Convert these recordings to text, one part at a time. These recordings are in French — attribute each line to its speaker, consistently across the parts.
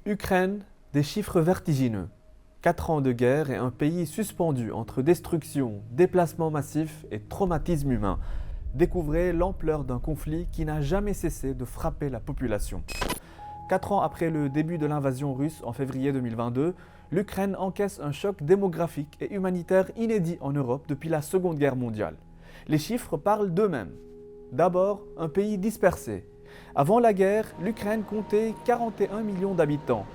Speaker 1: Ukraine, des chiffres vertigineux. 4 ans de guerre et un pays suspendu entre destruction, déplacements massifs et traumatisme humain. Découvrez l'ampleur d'un conflit qui n'a jamais cessé de frapper la population. 4 ans après le début de l'invasion russe en février 2022, l'Ukraine encaisse un choc démographique et humanitaire inédit en Europe depuis la Seconde Guerre mondiale. Les chiffres parlent d'eux-mêmes. D'abord, un pays dispersé. Avant la guerre, l'Ukraine comptait 41 millions d'habitants.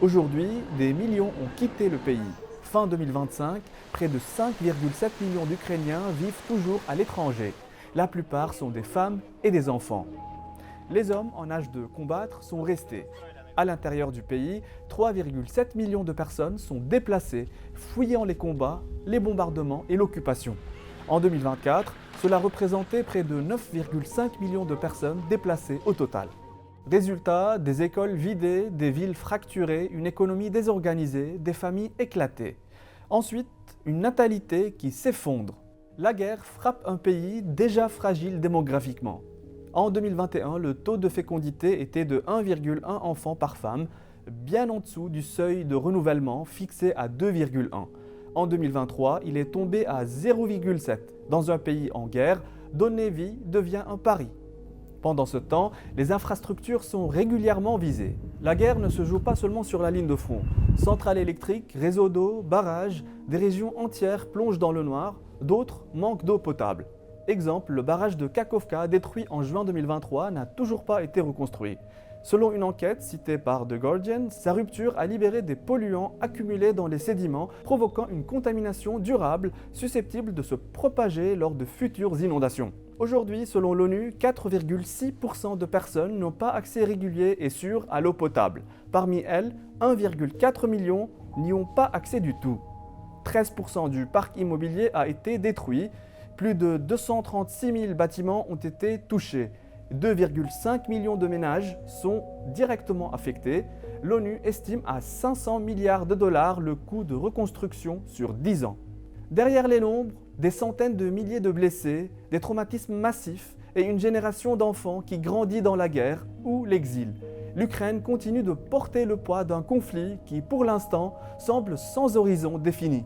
Speaker 1: Aujourd'hui, des millions ont quitté le pays. Fin 2025, près de 5,7 millions d'Ukrainiens vivent toujours à l'étranger. La plupart sont des femmes et des enfants. Les hommes en âge de combattre sont restés. À l'intérieur du pays, 3,7 millions de personnes sont déplacées, fuyant les combats, les bombardements et l'occupation. En 2024, cela représentait près de 9,5 millions de personnes déplacées au total. Résultat, des écoles vidées, des villes fracturées, une économie désorganisée, des familles éclatées. Ensuite, une natalité qui s'effondre. La guerre frappe un pays déjà fragile démographiquement. En 2021, le taux de fécondité était de 1,1 enfant par femme, bien en dessous du seuil de renouvellement fixé à 2,1. En 2023, il est tombé à 0,7. Dans un pays en guerre, donner vie devient un pari. Pendant ce temps, les infrastructures sont régulièrement visées. La guerre ne se joue pas seulement sur la ligne de front. Centrales électriques, réseaux d'eau, barrages, des régions entières plongent dans le noir, d'autres manquent d'eau potable. Exemple, le barrage de Kakhovka, détruit en juin 2023, n'a toujours pas été reconstruit. Selon une enquête citée par The Guardian, sa rupture a libéré des polluants accumulés dans les sédiments, provoquant une contamination durable susceptible de se propager lors de futures inondations. Aujourd'hui, selon l'ONU, 4,6% de personnes n'ont pas accès régulier et sûr à l'eau potable. Parmi elles, 1,4 million n'y ont pas accès du tout. 13% du parc immobilier a été détruit. Plus de 236 000 bâtiments ont été touchés. 2,5 millions de ménages sont directement affectés. L'ONU estime à 500 milliards de dollars le coût de reconstruction sur 10 ans. Derrière les nombres, des centaines de milliers de blessés, des traumatismes massifs et une génération d'enfants qui grandit dans la guerre ou l'exil. L'Ukraine continue de porter le poids d'un conflit qui, pour l'instant, semble sans horizon défini.